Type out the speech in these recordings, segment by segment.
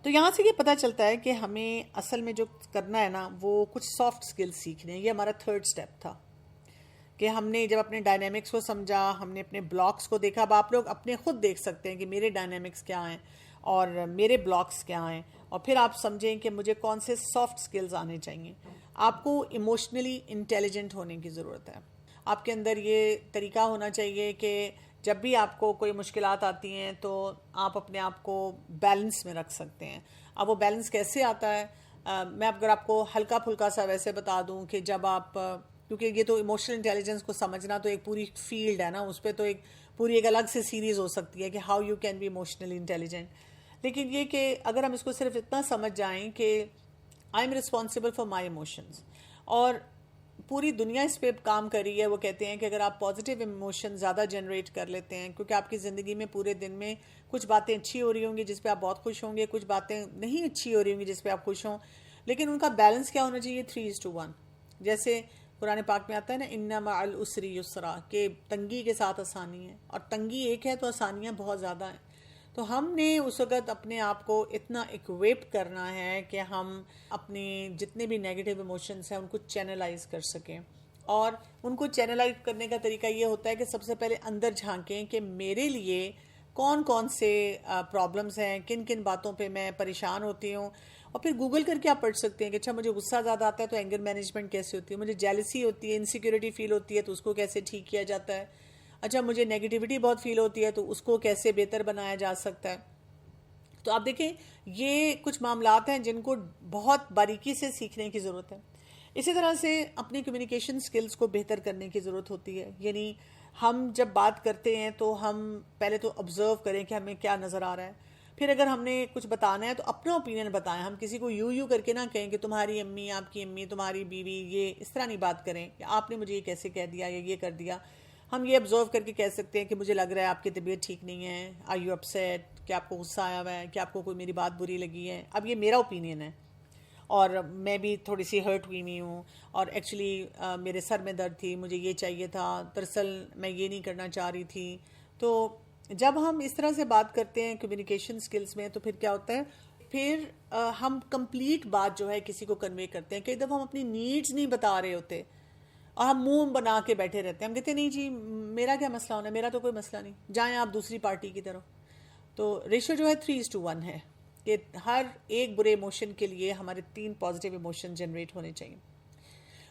تو یہاں سے یہ پتہ چلتا ہے کہ ہمیں اصل میں جو کرنا ہے نا وہ کچھ سافٹ سکلز سیکھنے ہیں. یہ ہمارا تھرڈ سٹیپ تھا کہ ہم نے جب اپنے ڈائنامکس کو سمجھا، ہم نے اپنے بلاکس کو دیکھا. اب آپ لوگ اپنے خود دیکھ سکتے ہیں کہ میرے ڈائنامکس کیا ہیں اور میرے بلاکس کیا ہیں، اور پھر آپ سمجھیں کہ مجھے کون سے سافٹ سکلز آنے چاہیے. آپ کو ایموشنلی انٹیلیجنٹ ہونے کی ضرورت ہے. آپ کے اندر یہ طریقہ ہونا چاہیے کہ جب بھی آپ کو کوئی مشکلات آتی ہیں تو آپ اپنے آپ کو بیلنس میں رکھ سکتے ہیں. اب وہ بیلنس کیسے آتا ہے؟ میں اگر آپ کو ہلکا پھلکا سا ویسے بتا دوں کہ جب آپ کیونکہ یہ تو ایموشنل انٹیلیجنس کو سمجھنا تو ایک پوری فیلڈ ہے نا، اس پہ تو ایک پوری ایک الگ سے سیریز ہو سکتی ہے کہ how you can be emotionally intelligent. لیکن یہ کہ اگر ہم اس کو صرف اتنا سمجھ جائیں کہ I am responsible for my emotions, اور پوری دنیا اس پہ کام کر رہی ہے. وہ کہتے ہیں کہ اگر آپ پازیٹیو ایموشن زیادہ جنریٹ کر لیتے ہیں، کیونکہ آپ کی زندگی میں پورے دن میں کچھ باتیں اچھی ہو رہی ہوں گی جس پہ آپ بہت خوش ہوں گے، کچھ باتیں نہیں اچھی ہو رہی ہوں گی جس پہ آپ خوش ہوں، لیکن ان کا بیلنس کیا ہونا چاہیے؟ 3:1. جیسے قرآن پاک میں آتا ہے نا، ان مع العسر یسرا، کہ تنگی کے ساتھ آسانی ہے، اور تنگی ایک ہے تو آسانیاں بہت زیادہ ہیں. تو ہم نے اس وقت اپنے آپ کو اتنا اکویپ کرنا ہے کہ ہم اپنے جتنے بھی نیگیٹو ایموشنس ہیں ان کو چینلائز کر سکیں. اور ان کو چینلائز کرنے کا طریقہ یہ ہوتا ہے کہ سب سے پہلے اندر جھانکیں کہ میرے لیے کون کون سے پرابلمس ہیں، کن کن باتوں پہ میں پریشان ہوتی ہوں. اور پھر گوگل کر کے آپ پڑھ سکتے ہیں کہ اچھا مجھے غصہ زیادہ آتا ہے تو اینگر مینجمنٹ کیسے ہوتی ہے، مجھے جیلسی ہوتی ہے، انسیکیورٹی فیل ہوتی ہے تو اس کو کیسے ٹھیک کیا جاتا ہے، اچھا مجھے نیگیٹیوٹی بہت فیل ہوتی ہے تو اس کو کیسے بہتر بنایا جا سکتا ہے. تو آپ دیکھیں یہ کچھ معاملات ہیں جن کو بہت باریکی سے سیکھنے کی ضرورت ہے. اسی طرح سے اپنی کمیونیکیشن سکلز کو بہتر کرنے کی ضرورت ہوتی ہے. یعنی ہم جب بات کرتے ہیں تو ہم پہلے تو آبزرو کریں کہ ہمیں کیا نظر آ رہا ہے، پھر اگر ہم نے کچھ بتانا ہے تو اپنا اوپینین بتائیں. ہم کسی کو یوں کر کے نہ کہیں کہ تمہاری امی، آپ کی امی، تمہاری بیوی، یہ اس طرح نہیں بات کریں کہ آپ نے مجھے یہ کیسے کہہ دیا یا یہ کر دیا. ہم یہ آبزرو کر کے کہہ سکتے ہیں کہ مجھے لگ رہا ہے آپ کی طبیعت ٹھیک نہیں ہے، آر یو اپسیٹ، کہ آپ کو غصہ آیا ہوا ہے، کہ آپ کو کوئی میری بات بری لگی ہے. اب یہ میرا اوپینین ہے اور میں بھی تھوڑی سی ہرٹ ہوئی ہوں، اور ایکچولی میرے سر میں درد تھی، مجھے یہ چاہیے تھا، دراصل میں یہ نہیں کرنا چاہ رہی تھی. تو جب ہم اس طرح سے بات کرتے ہیں کمیونیکیشن سکلز میں تو پھر کیا ہوتا ہے، پھر ہم کمپلیٹ بات جو ہے کسی کو کنوے کرتے ہیں. کئی دفعہ ہم اپنی نیڈز نہیں بتا رہے ہوتے اور ہم منہ بنا کے بیٹھے رہتے ہیں. ہم کہتے ہیں نہیں جی میرا کیا مسئلہ ہونا ہے، میرا تو کوئی مسئلہ نہیں، جائیں آپ دوسری پارٹی کی طرف. تو ریشو جو ہے 3:1 ہے کہ ہر ایک برے ایموشن کے لیے ہمارے 3 پازیٹیو ایموشن جنریٹ ہونے چاہیے.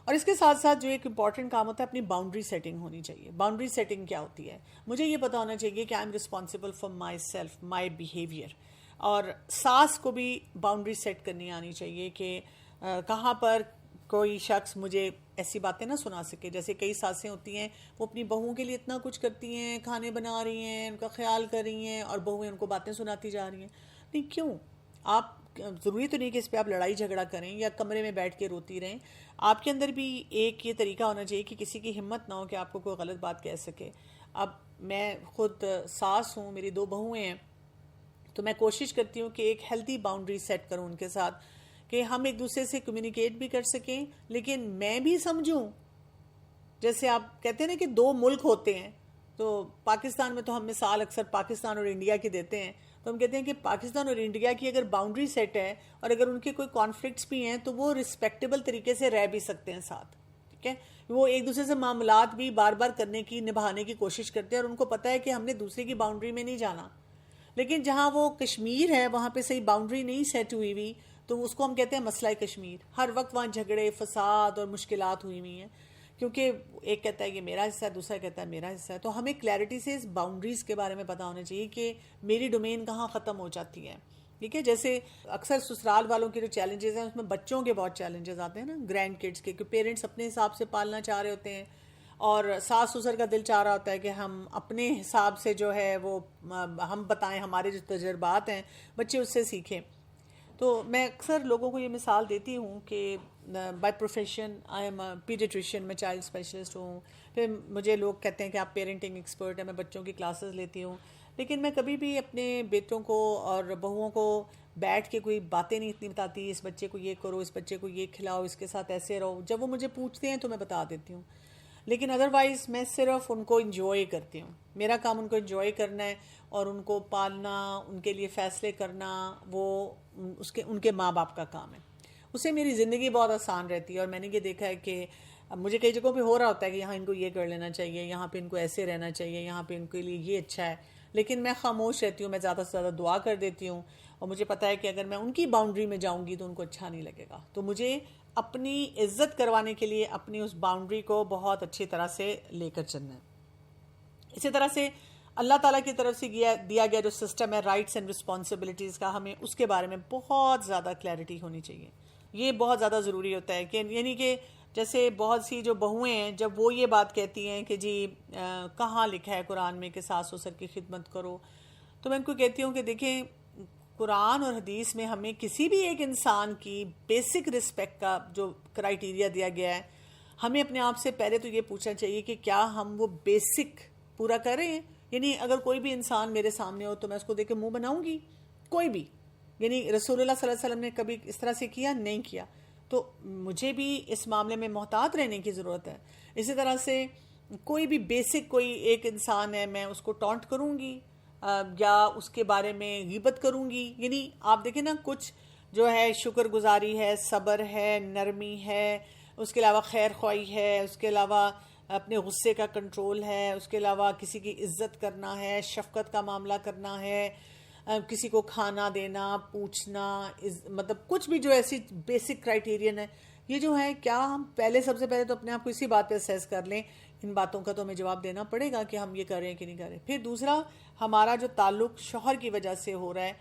اور اس کے ساتھ ساتھ جو ایک امپورٹنٹ کام ہوتا ہے، اپنی باؤنڈری سیٹنگ ہونی چاہیے. باؤنڈری سیٹنگ کیا ہوتی ہے؟ مجھے یہ پتا ہونا چاہیے کہ I am responsible for my self, my behaviour. اور ساس کو بھی باؤنڈری سیٹ کرنی آنی چاہیے کہ کہاں پر کوئی شخص مجھے ایسی باتیں نہ سنا سکے. جیسے کئی ساسیں ہوتی ہیں وہ اپنی بہوؤں کے لیے اتنا کچھ کرتی ہیں، کھانے بنا رہی ہیں، ان کا خیال کر رہی ہیں، اور بہویں ان کو باتیں سناتی جا رہی ہیں. نہیں، کیوں؟ آپ ضروری تو نہیں کہ اس پہ آپ لڑائی جھگڑا کریں یا کمرے میں بیٹھ کے روتی رہیں. آپ کے اندر بھی ایک یہ طریقہ ہونا چاہیے کہ کسی کی ہمت نہ ہو کہ آپ کو کوئی غلط بات کہہ سکے. اب میں خود ساس ہوں، میری 2 بہویں ہیں، تو میں کوشش کرتی ہوں کہ ایک ہیلتھی باؤنڈری سیٹ کروں ان کے ساتھ کہ ہم ایک دوسرے سے کمیونیکیٹ بھی کر سکیں، لیکن میں بھی سمجھوں. جیسے آپ کہتے ہیں نا کہ 2 ملک ہوتے ہیں، تو پاکستان میں تو ہم مثال اکثر پاکستان اور انڈیا کی دیتے ہیں. تو ہم کہتے ہیں کہ پاکستان اور انڈیا کی اگر باؤنڈری سیٹ ہے اور اگر ان کے کوئی کانفلکٹس بھی ہیں تو وہ رسپیکٹیبل طریقے سے رہ بھی سکتے ہیں ساتھ. ٹھیک ہے، وہ ایک دوسرے سے معاملات بھی بار بار کرنے کی، نبھانے کی کوشش کرتے ہیں، اور ان کو پتہ ہے کہ ہم نے دوسرے کی باؤنڈری میں نہیں جانا. لیکن جہاں وہ کشمیر ہے وہاں پہ صحیح باؤنڈری نہیں سیٹ ہوئی تو اس کو ہم کہتے ہیں مسئلہ کشمیر. ہر وقت وہاں جھگڑے، فساد اور مشکلات ہوئی ہیں، کیونکہ ایک کہتا ہے یہ میرا حصہ ہے، دوسرا کہتا ہے میرا حصہ ہے. تو ہمیں کلیئرٹی سے اس باؤنڈریز کے بارے میں پتہ ہونا چاہیے کہ میری ڈومین کہاں ختم ہو جاتی ہے. ٹھیک ہے، جیسے اکثر سسرال والوں کے جو چیلنجز ہیں اس میں بچوں کے بہت چیلنجز آتے ہیں نا، گرینڈ کڈس کے، کہ پیرنٹس اپنے حساب سے پالنا چاہ رہے ہوتے ہیں اور ساس سسر کا دل چاہ رہا ہوتا ہے کہ ہم اپنے حساب سے جو ہے وہ ہم بتائیں، ہمارے جو تجربات ہیں بچے اس سے سیکھیں. تو میں اکثر لوگوں کو یہ مثال دیتی ہوں کہ بائی پروفیشن آئی ایم پیڈیٹریشین، میں چائلڈ اسپیشلسٹ ہوں. پھر مجھے لوگ کہتے ہیں کہ آپ پیرنٹنگ ایکسپرٹ ہیں، میں بچوں کی کلاسز لیتی ہوں. لیکن میں کبھی بھی اپنے بیٹوں کو اور بہوؤں کو بیٹھ کے کوئی باتیں نہیں اتنی بتاتی، اس بچے کو یہ کرو، اس بچے کو یہ کھلاؤ، اس کے ساتھ ایسے رہو. جب وہ مجھے پوچھتے ہیں تو میں بتا دیتی ہوں. لیکن ادروائز میں صرف ان کو انجوائے کرتی ہوں. میرا کام ان کو انجوائے کرنا ہے اور ان کو پالنا، ان کے لیے فیصلے کرنا، وہ ان کے ماں باپ کا کام ہے. اس سے میری زندگی بہت آسان رہتی ہے. اور میں نے یہ دیکھا ہے کہ مجھے کئی جگہوں پہ ہو رہا ہوتا ہے کہ یہاں ان کو یہ کر لینا چاہیے، یہاں پہ ان کو ایسے رہنا چاہیے، یہاں پہ ان کے لیے یہ اچھا ہے، لیکن میں خاموش رہتی ہوں. میں زیادہ سے زیادہ دعا کر دیتی ہوں، اور مجھے پتا ہے کہ اگر میں ان کی باؤنڈری میں جاؤں گی تو ان کو اچھا نہیں لگے گا. تو مجھے اپنی عزت کروانے کے لیے اپنی اس باؤنڈری کو بہت اچھی طرح سے لے کر چلنا ہے. اسی طرح سے اللہ تعالیٰ کی طرف سے دیا گیا جو سسٹم ہے رائٹس اینڈ رسپانسبلٹیز کا، ہمیں اس کے بارے میں بہت زیادہ کلیئرٹی ہونی چاہیے. یہ بہت زیادہ ضروری ہوتا ہے کہ یعنی کہ جیسے بہت سی جو بہویں ہیں، جب وہ یہ بات کہتی ہیں کہ جی کہاں لکھا ہے قرآن میں کہ ساس سسر کی خدمت کرو، تو میں ان کو کہتی ہوں کہ دیکھیں قرآن اور حدیث میں ہمیں کسی بھی ایک انسان کی بیسک رسپیکٹ کا جو کرائیٹیریا دیا گیا ہے، ہمیں اپنے آپ سے پہلے تو یہ پوچھنا چاہیے کہ کیا ہم وہ بیسک پورا کر رہے ہیں. یعنی اگر کوئی بھی انسان میرے سامنے ہو تو میں اس کو دیکھ کے منہ بناؤں گی؟ کوئی بھی. یعنی رسول اللہ صلی اللہ علیہ وسلم نے کبھی اس طرح سے کیا؟ نہیں کیا. تو مجھے بھی اس معاملے میں محتاط رہنے کی ضرورت ہے. اسی طرح سے کوئی بھی بیسک کوئی ایک انسان ہے، میں اس کو ٹونٹ کروں گی یا اس کے بارے میں غیبت کروں گی؟ یعنی آپ دیکھیں نا، کچھ جو ہے شکر گزاری ہے، صبر ہے، نرمی ہے، اس کے علاوہ خیر خواہی ہے، اس کے علاوہ اپنے غصے کا کنٹرول ہے، اس کے علاوہ کسی کی عزت کرنا ہے، شفقت کا معاملہ کرنا ہے، کسی کو کھانا دینا، پوچھنا، مطلب کچھ بھی جو ایسی بیسک کرائیٹیرین ہے، یہ جو ہے کیا ہم سب سے پہلے تو اپنے آپ کو اسی بات پہ اسیس کر لیں. ان باتوں کا تو ہمیں جواب دینا پڑے گا کہ ہم یہ کر رہے ہیں کہ نہیں کر رہے. پھر دوسرا، ہمارا جو تعلق شوہر کی وجہ سے ہو رہا ہے،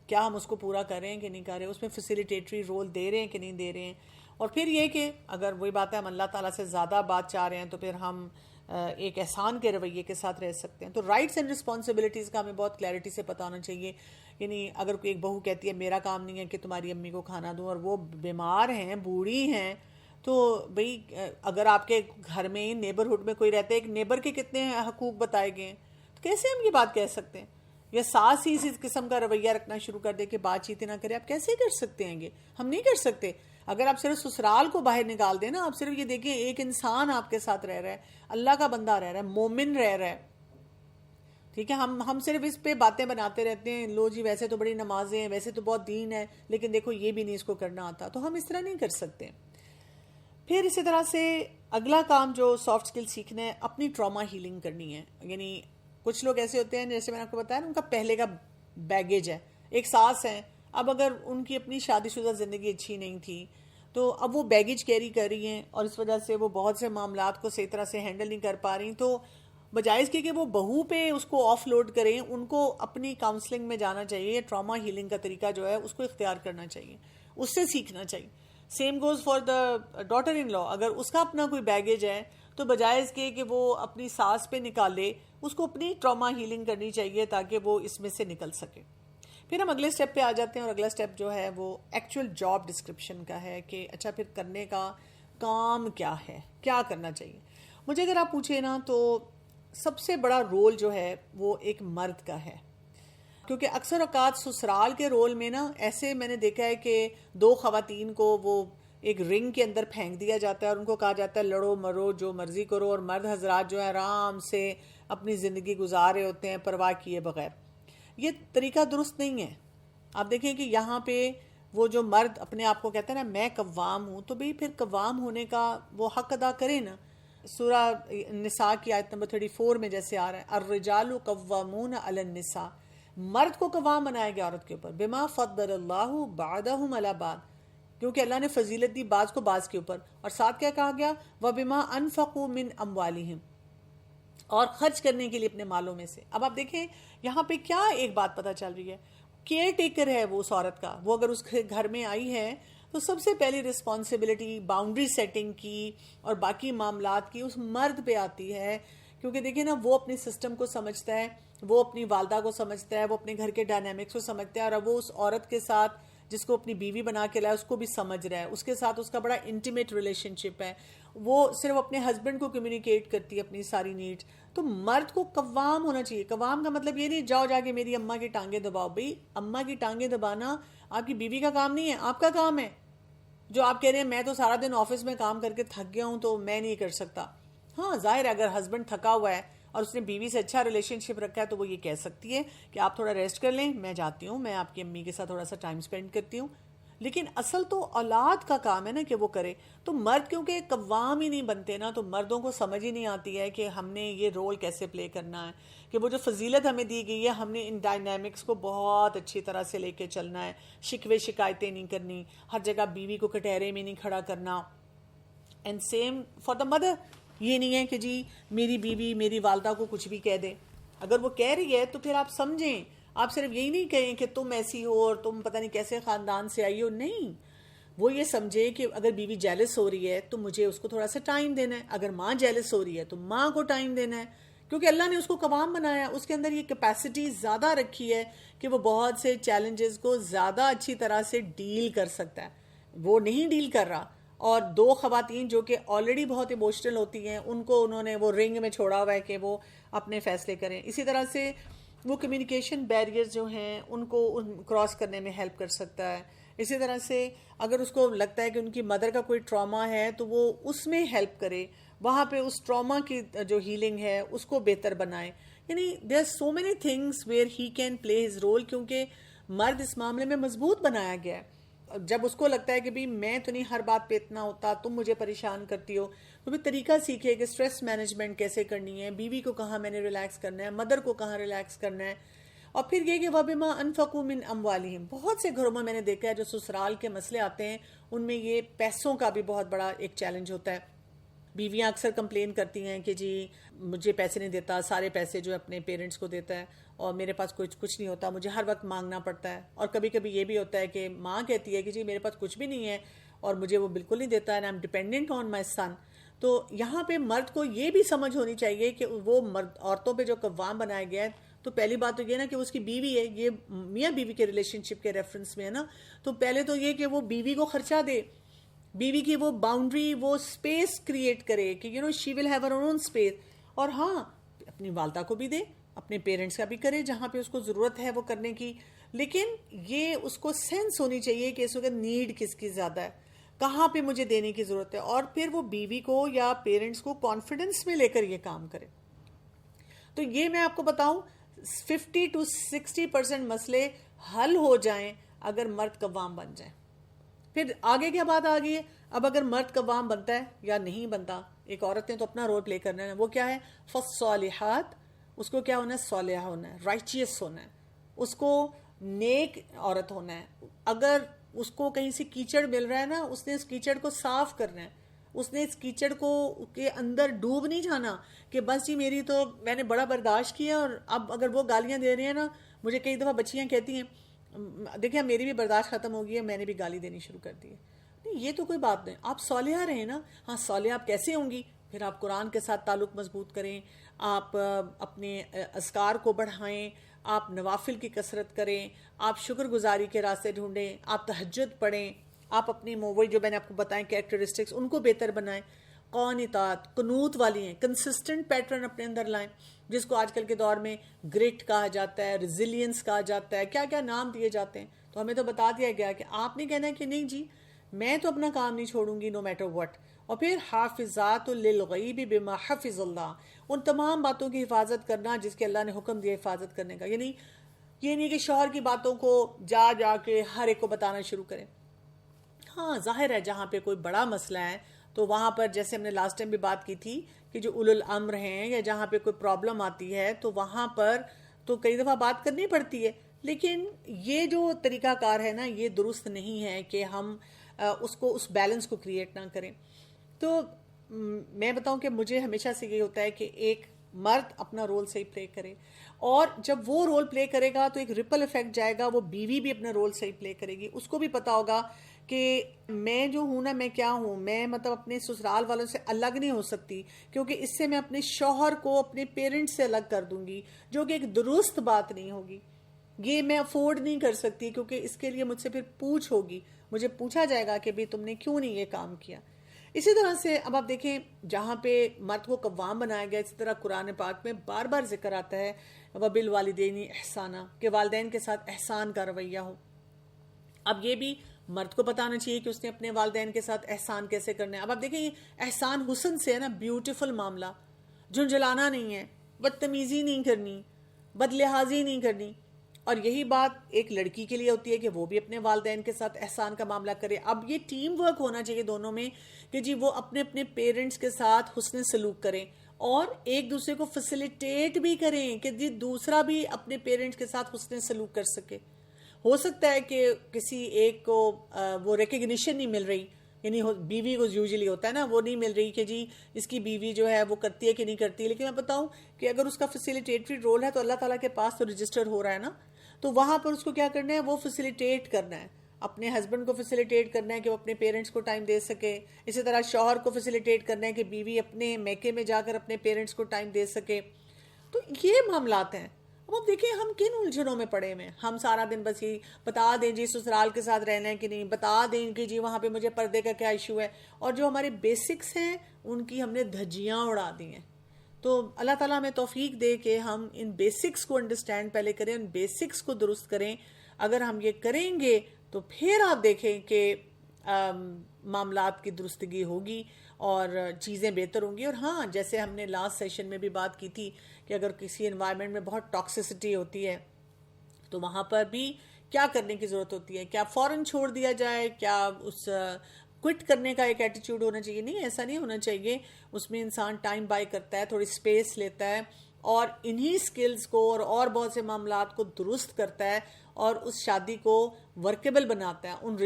کیا ہم اس کو پورا کر رہے ہیں کہ نہیں کر رہے، اس میں فیسیلیٹیٹری رول دے رہے ہیں کہ نہیں دے رہے ہیں. اور پھر یہ کہ اگر وہی بات ہے ہم اللہ تعالیٰ سے زیادہ بات چاہ رہے ہیں تو پھر ہم ایک احسان کے رویے کے ساتھ رہ سکتے ہیں. تو رائٹس اینڈ رسپانسبلٹیز کا ہمیں بہت کلیئرٹی سے پتہ ہونا چاہیے. یعنی اگر کوئی ایک بہو کہتی ہے میرا کام نہیں ہے کہ تمہاری امی کو کھانا دوں، اور وہ بیمار ہیں، بوڑھی ہیں، تو بھئی اگر آپ کے گھر میں نیبرہڈ میں کوئی رہتا ہے، ایک نیبر کے کتنے حقوق بتائے گئے ہیں، تو کیسے ہم یہ بات کہہ سکتے ہیں؟ یا ساس ہی اس قسم کا رویہ رکھنا شروع کر دے کہ بات چیت نہ کرے، آپ کیسے کر سکتے ہیں؟ یہ ہم نہیں کر سکتے. اگر آپ صرف سسرال کو باہر نکال دیں نا، آپ صرف یہ دیکھیں ایک انسان آپ کے ساتھ رہ رہا ہے، اللہ کا بندہ رہ رہا ہے، مومن رہ رہا ہے، ٹھیک ہے. ہم صرف اس پہ باتیں بناتے رہتے ہیں، لو جی ویسے تو بڑی نمازیں ہیں، ویسے تو بہت دین ہے، لیکن دیکھو یہ بھی نہیں اس کو کرنا آتا. تو ہم اس طرح نہیں کر سکتے. پھر اسی طرح سے اگلا کام جو سافٹ سکل سیکھنا ہے، اپنی ٹراما ہیلنگ کرنی ہے. یعنی کچھ لوگ ایسے ہوتے ہیں، جیسے میں نے آپ کو بتایا نا، ان کا پہلے کا بیگیج ہے. ایک ساس ہیں، اب اگر ان کی اپنی شادی شدہ زندگی اچھی نہیں تھی تو اب وہ بیگیج کیری کر رہی ہیں، اور اس وجہ سے وہ بہت سے معاملات کو صحیح طرح سے ہینڈل نہیں کر پا رہی. تو بجائے اس کے کہ وہ بہو پہ اس کو آف لوڈ کریں، ان کو اپنی کاؤنسلنگ میں جانا چاہیے. ٹراما ہیلنگ کا طریقہ جو ہے اس کو اختیار کرنا چاہیے، اس سے سیکھنا چاہیے. Same goes for the daughter in law. اگر اس کا اپنا کوئی بیگیج ہے تو بجائے اس کے کہ وہ اپنی ساس پہ نکالے، اس کو اپنی ٹراما ہیلنگ کرنی چاہیے تاکہ وہ اس میں سے نکل سکے. پھر ہم اگلے سٹیپ پہ آ جاتے ہیں، اور اگلا سٹیپ جو ہے وہ ایکچوئل جاب ڈسکرپشن کا ہے کہ اچھا پھر کرنے کا کام کیا ہے، کیا کرنا چاہیے. مجھے اگر آپ پوچھیں نا تو سب سے بڑا رول جو ہے وہ ایک مرد کا ہے. کیونکہ اکثر اوقات سسرال کے رول میں نا ایسے میں نے دیکھا ہے کہ دو خواتین کو وہ ایک رنگ کے اندر پھینک دیا جاتا ہے اور ان کو کہا جاتا ہے لڑو مرو جو مرضی کرو، اور مرد حضرات جو ہے آرام سے اپنی زندگی گزار رہے ہوتے ہیں پرواہ کیے بغیر. یہ طریقہ درست نہیں ہے. آپ دیکھیں کہ یہاں پہ وہ جو مرد اپنے آپ کو کہتا ہے نا میں قوام ہوں، تو بھی پھر قوام ہونے کا وہ حق ادا کرے نا. سورہ نساء کی آیت نمبر 34 میں جیسے آ رہا ہے الرجال قوامون علی النساء، مرد کو قوام بنایا گیا عورت کے اوپر. بما فضل اللہ بعضهم علی بعض، کیونکہ اللہ نے فضیلت دی بعض کو بعض کے اوپر. اور ساتھ کیا کہا گیا وبما انفقوا من اموالہم، اور خرچ کرنے کے لیے اپنے مالوں میں سے. اب آپ دیکھیں یہاں پہ کیا ایک بات پتہ چل رہی ہے، کیئر ٹیکر ہے وہ اس عورت کا. وہ اگر اس کے گھر میں آئی ہے تو سب سے پہلی رسپانسبلٹی باؤنڈری سیٹنگ کی اور باقی معاملات کی اس مرد پہ آتی ہے. کیونکہ دیکھیں نا وہ اپنے سسٹم کو سمجھتا ہے، وہ اپنی والدہ کو سمجھتا ہے، وہ اپنے گھر کے ڈائنامکس کو سمجھتا ہے، اور وہ اس عورت کے ساتھ جس کو اپنی بیوی بنا کے لایا اس کو بھی سمجھ رہا ہے، اس کے ساتھ اس کا بڑا انٹیمیٹ ریلیشن شپ ہے. وہ صرف اپنے ہسبینڈ کو کمیونیکیٹ کرتی ہے اپنی ساری نیڈز. تو مرد کو قوام ہونا چاہیے. قوام کا مطلب یہ نہیں جاؤ جا کے میری اماں کی ٹانگیں دباؤ. بھئی اماں کی ٹانگیں دبانا آپ کی بیوی کا کام نہیں ہے، آپ کا کام ہے. جو آپ کہہ رہے ہیں میں تو سارا دن آفس میں کام کر کے تھک گیا ہوں تو میں نہیں کر سکتا. ہاں ظاہر ہے اگر ہسبینڈ تھکا ہوا ہے اور اس نے بیوی سے اچھا ریلیشن شپ رکھا ہے تو وہ یہ کہہ سکتی ہے کہ آپ تھوڑا ریسٹ کر لیں، میں جاتی ہوں، میں آپ کی امی کے ساتھ تھوڑا سا ٹائم سپینڈ کرتی ہوں. لیکن اصل تو اولاد کا کام ہے نا کہ وہ کرے. تو مرد کیونکہ قوام ہی نہیں بنتے نا، تو مردوں کو سمجھ ہی نہیں آتی ہے کہ ہم نے یہ رول کیسے پلے کرنا ہے، کہ وہ جو فضیلت ہمیں دی گئی ہے ہم نے ان ڈائنامکس کو بہت اچھی طرح سے لے کے چلنا ہے. شکوے شکایتیں نہیں کرنی، ہر جگہ بیوی کو کٹہرے میں نہیں کھڑا کرنا. And same for the mother, یہ نہیں ہے کہ جی میری بیوی میری والدہ کو کچھ بھی کہہ دے. اگر وہ کہہ رہی ہے تو پھر آپ سمجھیں، آپ صرف یہی نہیں کہیں کہ تم ایسی ہو اور تم پتہ نہیں کیسے خاندان سے آئی ہو. نہیں، وہ یہ سمجھے کہ اگر بیوی جیلس ہو رہی ہے تو مجھے اس کو تھوڑا سا ٹائم دینا ہے، اگر ماں جیلس ہو رہی ہے تو ماں کو ٹائم دینا ہے، کیونکہ اللہ نے اس کو قوام بنایا، اس کے اندر یہ کیپیسٹی زیادہ رکھی ہے کہ وہ بہت سے چیلنجز کو زیادہ اچھی طرح سے ڈیل کر سکتا ہے. وہ نہیں ڈیل کر رہا. اور دو خواتین جو کہ آلریڈی بہت ایموشنل ہوتی ہیں، ان کو انہوں نے وہ رنگ میں چھوڑا ہوا ہے کہ وہ اپنے فیصلے کریں. اسی طرح سے وہ کمیونیکیشن بیریئرز جو ہیں ان کو کراس کرنے میں ہیلپ کر سکتا ہے. اسی طرح سے اگر اس کو لگتا ہے کہ ان کی مدر کا کوئی ٹراما ہے تو وہ اس میں ہیلپ کرے، وہاں پہ اس ٹراما کی جو ہیلنگ ہے اس کو بہتر بنائے. یعنی there are so many things where he can play his role, کیونکہ مرد اس معاملے میں مضبوط بنایا گیا ہے. جب اس کو لگتا ہے کہ بھی میں تو نہیں ہر بات پہ اتنا ہوتا، تم مجھے پریشان کرتی ہو، تو پھر طریقہ سیکھے کہ سٹریس مینجمنٹ کیسے کرنی ہے، بیوی کو کہاں میں نے ریلیکس کرنا ہے، مدر کو کہاں ریلیکس کرنا ہے. اور پھر یہ کہ وَبِمَا أَنفَقُوا مِنْ أَمْوَالِهِمْ، بہت سے گھروں میں نے دیکھا ہے جو سسرال کے مسئلے آتے ہیں ان میں یہ پیسوں کا بھی بہت بڑا ایک چیلنج ہوتا ہے. بیویاں اکثر کمپلین کرتی ہیں کہ جی مجھے پیسے نہیں دیتا، سارے پیسے جو اپنے پیرنٹس کو دیتا ہے اور میرے پاس کچھ نہیں ہوتا، مجھے ہر وقت مانگنا پڑتا ہے. اور کبھی کبھی یہ بھی ہوتا ہے کہ ماں کہتی ہے کہ جی میرے پاس کچھ بھی نہیں ہے اور مجھے وہ بالکل نہیں دیتا، and I'm dependent on my son. تو یہاں پہ مرد کو یہ بھی سمجھ ہونی چاہیے کہ وہ مرد عورتوں پہ جو قوام بنایا گیا ہے، تو پہلی بات تو یہ نا کہ اس کی بیوی ہے، یہ میاں بیوی کے ریلیشن شپ کے ریفرنس میں ہے نا، تو پہلے تو یہ کہ وہ بیوی کو خرچہ دے، بیوی کی وہ باؤنڈری، وہ سپیس کریٹ کرے کہ شی will have heard own space. اور ہاں اپنی والدہ کو بھی دے، اپنے پیرنٹس کا بھی کرے جہاں پہ اس کو ضرورت ہے وہ کرنے کی. لیکن یہ اس کو سینس ہونی چاہیے کہ اس وقت نیڈ کس کی زیادہ ہے، کہاں پہ مجھے دینے کی ضرورت ہے، اور پھر وہ بیوی کو یا پیرنٹس کو کانفیڈنس میں لے کر یہ کام کرے. تو یہ میں آپ کو بتاؤں 50-60% مسئلے حل ہو جائیں اگر مرد قوام بن جائیں. پھر آگے کیا بات آ گئی ہے، اب اگر مرد قوام بنتا ہے یا نہیں بنتا، ایک عورت نے تو اپنا رول پلے کرنا ہے. وہ کیا ہے، فالصالحات، اس کو کیا ہونا ہے، صالحہ ہونا ہے، رائچیس ہونا ہے، اس کو نیک عورت ہونا ہے. اگر اس کو کہیں سے کیچڑ مل رہا ہے نا، اس نے اس کیچڑ کو صاف کرنا ہے، اس نے اس کیچڑ کو کے اندر ڈوب نہیں جانا کہ بس جی میری تو میں نے بڑا برداشت کیا اور اب اگر وہ گالیاں دے رہے ہیں نا، مجھے کئی دفعہ بچیاں کہتی ہیں دیکھیں میری بھی برداشت ختم ہو گئی ہے، میں نے بھی گالی دینی شروع کر دی ہے. نہیں، یہ تو کوئی بات نہیں، آپ صالحہ رہیں نا. ہاں صالحہ آپ کیسے ہوں گی، پھر آپ قرآن کے ساتھ تعلق مضبوط کریں، آپ اپنے اذکار کو بڑھائیں، آپ نوافل کی کثرت کریں، آپ شکر گزاری کے راستے ڈھونڈیں، آپ تہجد پڑھیں، آپ اپنی وہی جو میں نے آپ کو بتائیں کیریکٹرسٹکس ان کو بہتر بنائیں. قانتات، قنوت والی ہیں، کنسسٹنٹ پیٹرن اپنے اندر لائیں، جس کو آج کل کے دور میں گریٹ کہا جاتا ہے، ریزیلینس کہا جاتا ہے، کیا کیا نام دیے جاتے ہیں. تو ہمیں تو بتا دیا گیا کہ آپ نے کہنا ہے کہ نہیں جی میں تو اپنا کام نہیں چھوڑوں گی نو میٹر وٹ. اور پھر حافظات للغیب بما حفظ اللہ، ان تمام باتوں کی حفاظت کرنا جس کے اللہ نے حکم دیا حفاظت کرنے کا. یعنی یہ نہیں کہ شوہر کی باتوں کو جا جا کے ہر ایک کو بتانا شروع کریں. ہاں ظاہر ہے جہاں پہ کوئی بڑا مسئلہ ہے تو وہاں پر جیسے ہم نے لاسٹ ٹائم بھی بات کی تھی کہ جو اولو الامر ہیں یا جہاں پہ کوئی پرابلم آتی ہے تو وہاں پر تو کئی دفعہ بات کرنی پڑتی ہے. لیکن یہ جو طریقہ کار ہے نا یہ درست نہیں ہے کہ ہم اس بیلنس کو کریٹ نہ کریں. تو میں بتاؤں کہ مجھے ہمیشہ سے یہ ہوتا ہے کہ ایک مرد اپنا رول صحیح پلے کرے، اور جب وہ رول پلے کرے گا تو ایک ریپل ایفیکٹ جائے گا، وہ بیوی بھی اپنا رول صحیح پلے کرے گی. اس کو بھی پتا ہوگا کہ میں جو ہوں نا میں کیا ہوں، میں مطلب اپنے سسرال والوں سے الگ نہیں ہو سکتی، کیونکہ اس سے میں اپنے شوہر کو اپنے پیرنٹس سے الگ کر دوں گی، جو کہ ایک درست بات نہیں ہوگی. یہ میں افورڈ نہیں کر سکتی کیونکہ اس کے لیے مجھ سے پھر پوچھ ہوگی، مجھے پوچھا جائے گا کہ بھی تم نے کیوں نہیں یہ کام کیا. اسی طرح سے اب آپ دیکھیں جہاں پہ مرد کو قوام بنایا گیا، اسی طرح قرآن پاک میں بار بار ذکر آتا ہے وَبِالْوَالِدَيْنِ إِحْسَانًا، کہ والدین کے ساتھ احسان کا رویہ ہو. اب یہ بھی مرد کو پتہ آنا چاہیے کہ اس نے اپنے والدین کے ساتھ احسان کیسے کرنا ہے. اب آپ دیکھیں یہ احسان حسن سے ہے نا, بیوٹیفل معاملہ, جھنجھلانا نہیں ہے, بدتمیزی نہیں کرنی, بد لحاظی نہیں کرنی. اور یہی بات ایک لڑکی کے لیے ہوتی ہے کہ وہ بھی اپنے والدین کے ساتھ احسان کا معاملہ کرے. اب یہ ٹیم ورک ہونا چاہیے دونوں میں کہ جی وہ اپنے اپنے پیرنٹس کے ساتھ حسن سلوک کریں اور ایک دوسرے کو فیسیلیٹیٹ بھی کریں کہ جی دوسرا بھی اپنے پیرنٹس کے ساتھ حسن سلوک کر سکے. ہو سکتا ہے کہ کسی ایک کو وہ ریکگنیشن نہیں مل رہی, یعنی بیوی کو یوزلی ہوتا ہے نا, وہ نہیں مل رہی کہ جی اس کی بیوی جو ہے وہ کرتی ہے کہ نہیں کرتی. لیکن میں بتاؤں کہ اگر اس کا فیسیلیٹیٹری رول ہے تو اللہ تعالیٰ کے پاس تو رجسٹر ہو رہا ہے نا, تو وہاں پر اس کو کیا کرنا ہے, وہ فیسیلیٹیٹ کرنا ہے, اپنے ہسبینڈ کو فیسیلیٹیٹ کرنا ہے کہ وہ اپنے پیرنٹس کو ٹائم دے سکے. اسی طرح شوہر کو فیسیلیٹیٹ کرنا ہے کہ بیوی اپنے میکے میں جا کر اپنے پیرنٹس کو ٹائم دے سکے. تو یہ معاملات ہیں. اب آپ دیکھیں ہم کن الجھنوں میں پڑے ہوئے ہیں. ہم سارا دن بس یہ بتا دیں جی سسرال کے ساتھ رہنا ہے کہ نہیں, بتا دیں کہ جی وہاں پہ مجھے پردے کا کیا ایشو ہے, اور جو ہمارے بیسکس ہیں ان کی ہم نے دھجیاں اڑا دی ہیں. تو اللہ تعالیٰ ہمیں توفیق دے کہ ہم ان بیسکس کو انڈرسٹینڈ پہلے کریں, ان بیسکس کو درست کریں. اگر ہم یہ کریں گے تو پھر آپ دیکھیں کہ معاملات کی درستگی ہوگی اور چیزیں بہتر ہوں گی. اور ہاں, جیسے ہم نے لاسٹ سیشن میں بھی بات کی تھی کہ اگر کسی انوائرمنٹ میں بہت ٹاکسیسٹی ہوتی ہے تو وہاں پر بھی کیا کرنے کی ضرورت ہوتی ہے. کیا فوراً چھوڑ دیا جائے, کیا اس کوئٹ کرنے کا ایک ایٹیٹیوڈ ہونا چاہیے؟ نہیں, ایسا نہیں ہونا چاہیے. اس میں انسان ٹائم بائی کرتا ہے, تھوڑی سپیس لیتا ہے اور انہی سکلز کو اور بہت سے معاملات کو درست کرتا ہے اور اس شادی کو ورکیبل بناتا ہے. ان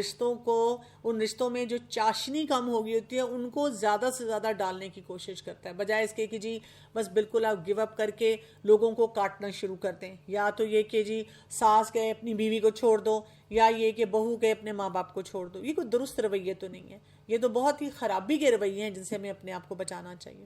رشتوں میں جو چاشنی کم ہو گئی ہوتی ہے ان کو زیادہ سے زیادہ ڈالنے کی کوشش کرتا ہے, بجائے اس کے کہ جی بس بالکل آپ گیو اپ کر کے لوگوں کو کاٹنا شروع کر دیں. یا تو یہ کہ جی ساس کہے اپنی بیوی کو چھوڑ دو, یا یہ کہ بہو کہے اپنے ماں باپ کو چھوڑ دو. یہ کوئی درست رویے تو نہیں ہے, یہ تو بہت ہی خرابی کے رویے ہیں جن سے ہمیں اپنے آپ کو بچانا چاہیے.